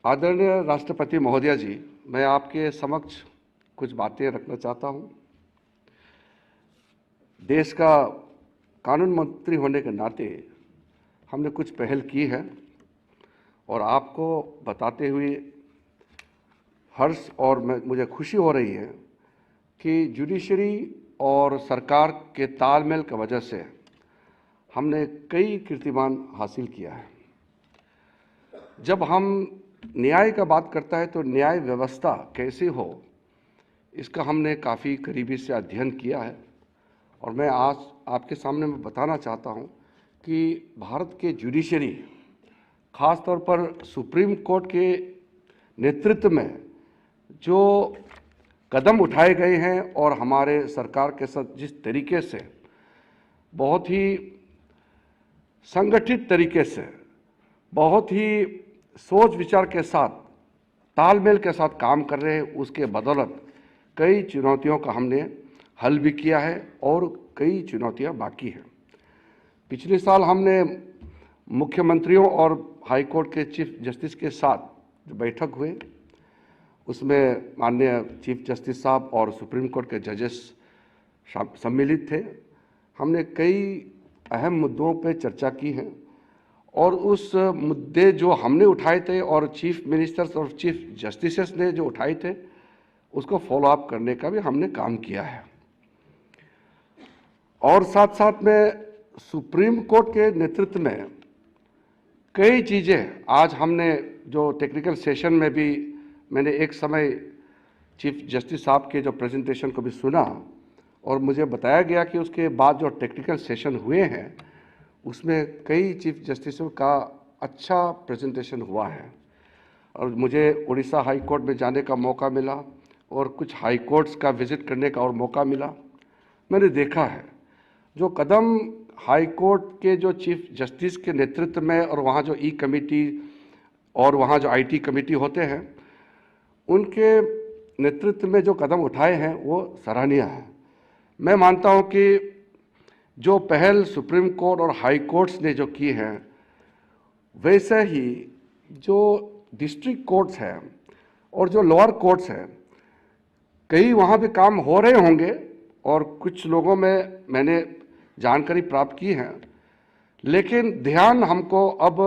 आदरणीय राष्ट्रपति महोदय जी, मैं आपके समक्ष कुछ बातें रखना चाहता हूं। देश का कानून मंत्री होने के नाते हमने कुछ पहल की है और आपको बताते हुए हर्ष और मुझे खुशी हो रही है कि जुडिशरी और सरकार के तालमेल की वजह से हमने कई कीर्तिमान हासिल किया है। जब हम न्याय का बात करता है तो न्याय व्यवस्था कैसी हो, इसका हमने काफ़ी करीबी से अध्ययन किया है और मैं आज आपके सामने मैं बताना चाहता हूं कि भारत के जुडिशरी, ख़ास तौर पर सुप्रीम कोर्ट के नेतृत्व में जो कदम उठाए गए हैं और हमारे सरकार के साथ जिस तरीके से बहुत ही संगठित तरीके से, बहुत ही सोच विचार के साथ, तालमेल के साथ काम कर रहे हैं, उसके बदौलत कई चुनौतियों का हमने हल भी किया है और कई चुनौतियां बाकी हैं। पिछले साल हमने मुख्यमंत्रियों और हाई कोर्ट के चीफ जस्टिस के साथ जो बैठक हुए, उसमें माननीय चीफ जस्टिस साहब और सुप्रीम कोर्ट के जजेस सम्मिलित थे। हमने कई अहम मुद्दों पर चर्चा की है और उस मुद्दे जो हमने उठाए थे और चीफ मिनिस्टर्स और चीफ जस्टिसेस ने जो उठाए थे, उसको फॉलो अप करने का भी हमने काम किया है। और साथ साथ में सुप्रीम कोर्ट के नेतृत्व में कई चीज़ें आज हमने जो टेक्निकल सेशन में भी मैंने एक समय चीफ जस्टिस साहब के जो प्रेजेंटेशन को भी सुना और मुझे बताया गया कि उसके बाद जो टेक्निकल सेशन हुए हैं उसमें कई चीफ जस्टिसों का अच्छा प्रेजेंटेशन हुआ है और मुझे उड़ीसा हाई कोर्ट में जाने का मौका मिला और कुछ हाई कोर्ट्स का विज़िट करने का और मौका मिला। मैंने देखा है जो कदम हाई कोर्ट के जो चीफ जस्टिस के नेतृत्व में और वहाँ जो ई कमेटी और वहाँ जो आईटी कमेटी होते हैं, उनके नेतृत्व में जो कदम उठाए हैं वो सराहनीय है। मैं मानता हूँ कि जो पहल सुप्रीम कोर्ट और हाई कोर्ट्स ने जो की है, वैसे ही जो डिस्ट्रिक्ट कोर्ट्स हैं और जो लोअर कोर्ट्स हैं, कई वहाँ भी काम हो रहे होंगे और कुछ लोगों में मैंने जानकारी प्राप्त की है, लेकिन ध्यान हमको अब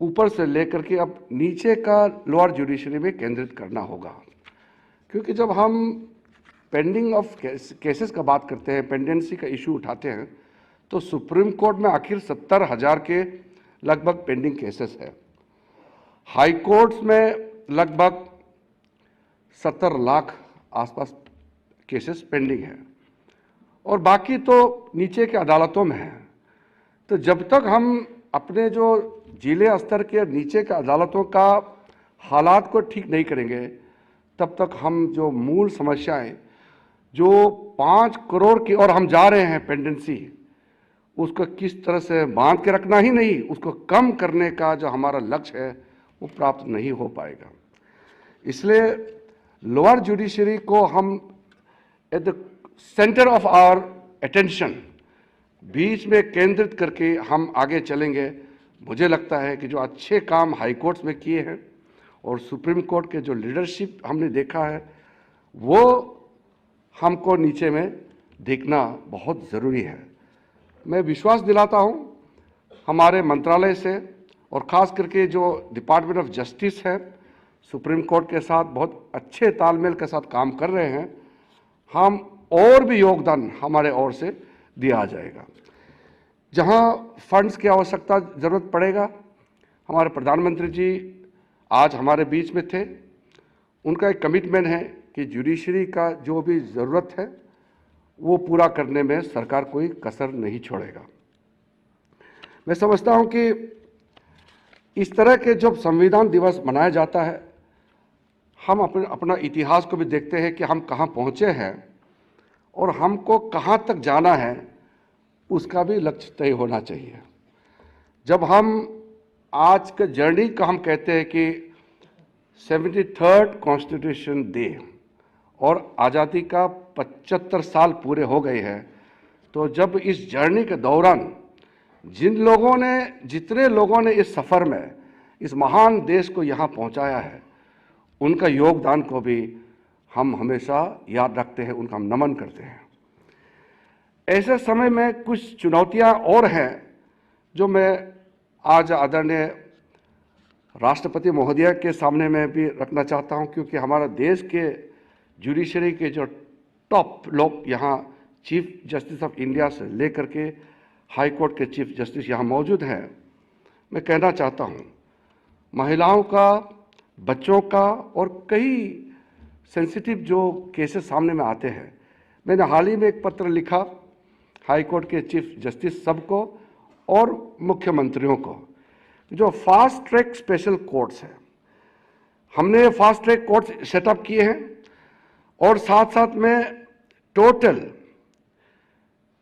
ऊपर से लेकर के अब नीचे का लोअर जुडिशरी में केंद्रित करना होगा। क्योंकि जब हम पेंडिंग ऑफ केसेस का बात करते हैं, पेंडेंसी का इशू उठाते हैं, तो सुप्रीम कोर्ट में आखिर 70,000 के लगभग पेंडिंग केसेस है। हाई कोर्ट्स में लगभग 70 लाख आसपास केसेस पेंडिंग है और बाकी तो नीचे के अदालतों में है। तो जब तक हम अपने जो जिले स्तर के नीचे के अदालतों का हालात को ठीक नहीं करेंगे, तब तक हम जो मूल समस्याएं जो 5 करोड़ की और हम जा रहे हैं पेंडेंसी, उसको किस तरह से बांध के रखना ही नहीं, उसको कम करने का जो हमारा लक्ष्य है वो प्राप्त नहीं हो पाएगा। इसलिए लोअर जुडिशरी को हम at the centre of our attention बीच में केंद्रित करके हम आगे चलेंगे। मुझे लगता है कि जो अच्छे काम हाई कोर्ट्स में किए हैं और सुप्रीम कोर्ट के जो लीडरशिप हमने देखा है, वो हमको नीचे में देखना बहुत ज़रूरी है। मैं विश्वास दिलाता हूं हमारे मंत्रालय से और ख़ास करके जो डिपार्टमेंट ऑफ जस्टिस है, सुप्रीम कोर्ट के साथ बहुत अच्छे तालमेल के साथ काम कर रहे हैं। हम और भी योगदान हमारे ओर से दिया जाएगा। जहां फंड्स की आवश्यकता ज़रूरत पड़ेगा, हमारे प्रधानमंत्री जी आज हमारे बीच में थे, उनका एक कमिटमेंट है कि जुडिशरी का जो भी ज़रूरत है वो पूरा करने में सरकार कोई कसर नहीं छोड़ेगा। मैं समझता हूं कि इस तरह के जब संविधान दिवस मनाया जाता है, हम अपना इतिहास को भी देखते हैं कि हम कहां पहुंचे हैं और हमको कहां तक जाना है, उसका भी लक्ष्य तय होना चाहिए। जब हम आज के जर्नी का हम कहते हैं कि 73rd कॉन्स्टिट्यूशन डे और आज़ादी का 75 साल पूरे हो गए हैं, तो जब इस जर्नी के दौरान जितने लोगों ने इस सफ़र में इस महान देश को यहाँ पहुँचाया है, उनका योगदान को भी हम हमेशा याद रखते हैं, उनका हम नमन करते हैं। ऐसे समय में कुछ चुनौतियाँ और हैं जो मैं आज आदरणीय राष्ट्रपति महोदय के सामने मैं भी रखना चाहता हूं, क्योंकि हमारा देश के जुडिशरी के जो टॉप लोग यहाँ चीफ जस्टिस ऑफ इंडिया से लेकर के हाई कोर्ट के चीफ जस्टिस यहाँ मौजूद हैं। मैं कहना चाहता हूँ, महिलाओं का, बच्चों का और कई सेंसिटिव जो केसेस सामने में आते हैं, मैंने हाल ही में एक पत्र लिखा हाई कोर्ट के चीफ जस्टिस सबको और मुख्यमंत्रियों को, जो फास्ट ट्रैक स्पेशल कोर्ट्स हैं, हमने फास्ट ट्रैक कोर्ट्स सेटअप किए हैं और साथ साथ में total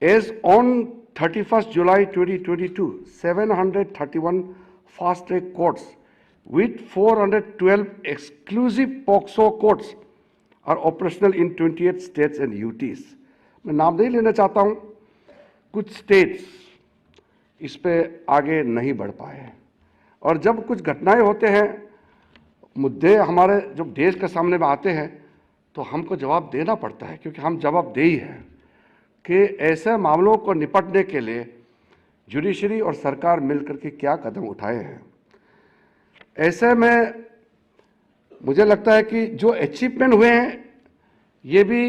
as on 31 July 2022 731 fast track courts with 412 exclusive POCSO courts are operational in 28 states and UTs। मैं नाम नहीं लेना चाहता हूँ, कुछ स्टेट्स इस पे आगे नहीं बढ़ पाए हैं, और जब कुछ घटनाएं होते हैं, मुद्दे हमारे जब देश के सामने में आते हैं, तो हमको जवाब देना पड़ता है, क्योंकि हम जवाबदेही हैं कि ऐसे मामलों को निपटने के लिए जुडिशरी और सरकार मिलकर के क्या कदम उठाए हैं। ऐसे में मुझे लगता है कि जो अचीवमेंट हुए हैं, ये भी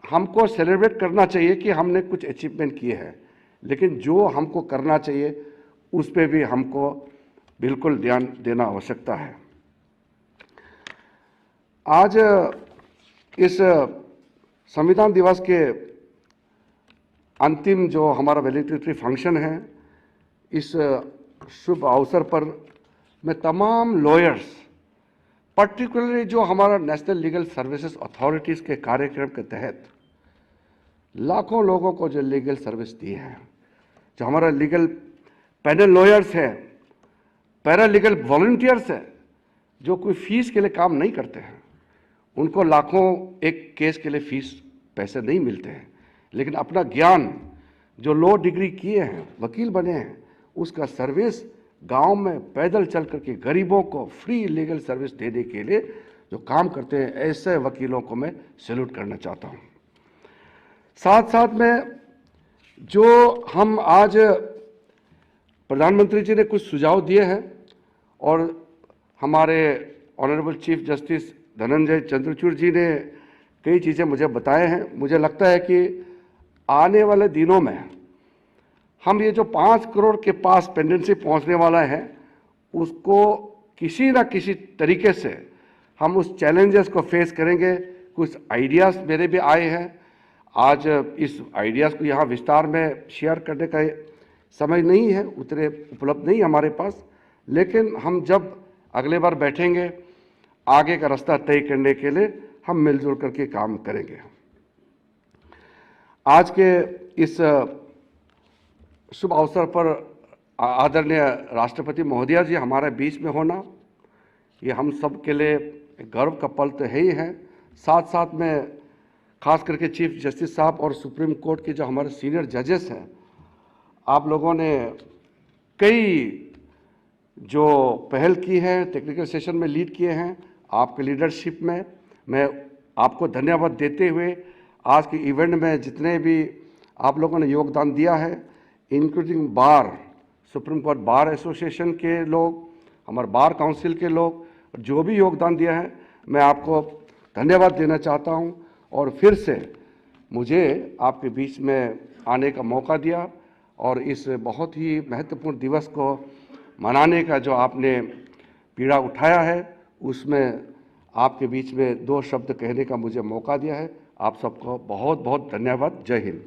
हमको सेलिब्रेट करना चाहिए कि हमने कुछ अचीवमेंट किए हैं, लेकिन जो हमको करना चाहिए उस पे भी हमको बिल्कुल ध्यान देना आवश्यकता है। आज इस संविधान दिवस के अंतिम जो हमारा वैलेडिक्टरी फंक्शन है, इस शुभ अवसर पर मैं तमाम लॉयर्स, पर्टिकुलरली जो हमारा नेशनल लीगल सर्विसेज अथॉरिटीज़ के कार्यक्रम के तहत लाखों लोगों को जो लीगल सर्विस दी है, जो हमारा लीगल पैनल लॉयर्स हैं, पैरा लीगल वॉलंटियर्स हैं, जो कोई फीस के लिए काम नहीं करते हैं, उनको लाखों एक केस के लिए फीस पैसे नहीं मिलते हैं, लेकिन अपना ज्ञान, जो लॉ डिग्री किए हैं, वकील बने हैं, उसका सर्विस गांव में पैदल चल करके गरीबों को फ्री लीगल सर्विस देने के लिए जो काम करते हैं, ऐसे वकीलों को मैं सैल्यूट करना चाहता हूं। साथ साथ में जो हम आज प्रधानमंत्री जी ने कुछ सुझाव दिए हैं और हमारे honourable chief justice Dhananjaya Chandrachud ji ने कई चीज़ें मुझे बताए हैं, मुझे लगता है कि आने वाले दिनों में हम ये जो 5 करोड़ के पास पेंडेंसी पहुंचने वाला है, उसको किसी ना किसी तरीके से हम उस चैलेंजेस को फेस करेंगे। कुछ आइडियाज़ मेरे भी आए हैं, आज इस आइडियाज़ को यहाँ विस्तार में शेयर करने का समय नहीं है, उतने उपलब्ध नहीं हमारे पास, लेकिन हम जब अगले बार बैठेंगे, आगे का रास्ता तय करने के लिए हम मिलजुल करके काम करेंगे। आज के इस शुभ अवसर पर आदरणीय राष्ट्रपति महोदय जी हमारे बीच में होना, ये हम सब के लिए गर्व का पल तो है ही है। साथ साथ में खास करके चीफ जस्टिस साहब और सुप्रीम कोर्ट के जो हमारे सीनियर जजेस हैं, आप लोगों ने कई जो पहल की है, टेक्निकल सेशन में लीड किए हैं, आपके लीडरशिप में मैं आपको धन्यवाद देते हुए आज के इवेंट में जितने भी आप लोगों ने योगदान दिया है, इंक्लूडिंग बार, सुप्रीम कोर्ट बार एसोसिएशन के लोग, हमारे बार काउंसिल के लोग, जो भी योगदान दिया है, मैं आपको धन्यवाद देना चाहता हूं। और फिर से मुझे आपके बीच में आने का मौका दिया और इस बहुत ही महत्वपूर्ण दिवस को मनाने का जो आपने पीड़ा उठाया है, उसमें आपके बीच में 2 शब्द कहने का मुझे मौका दिया है। आप सबको बहुत बहुत धन्यवाद। जय हिंद।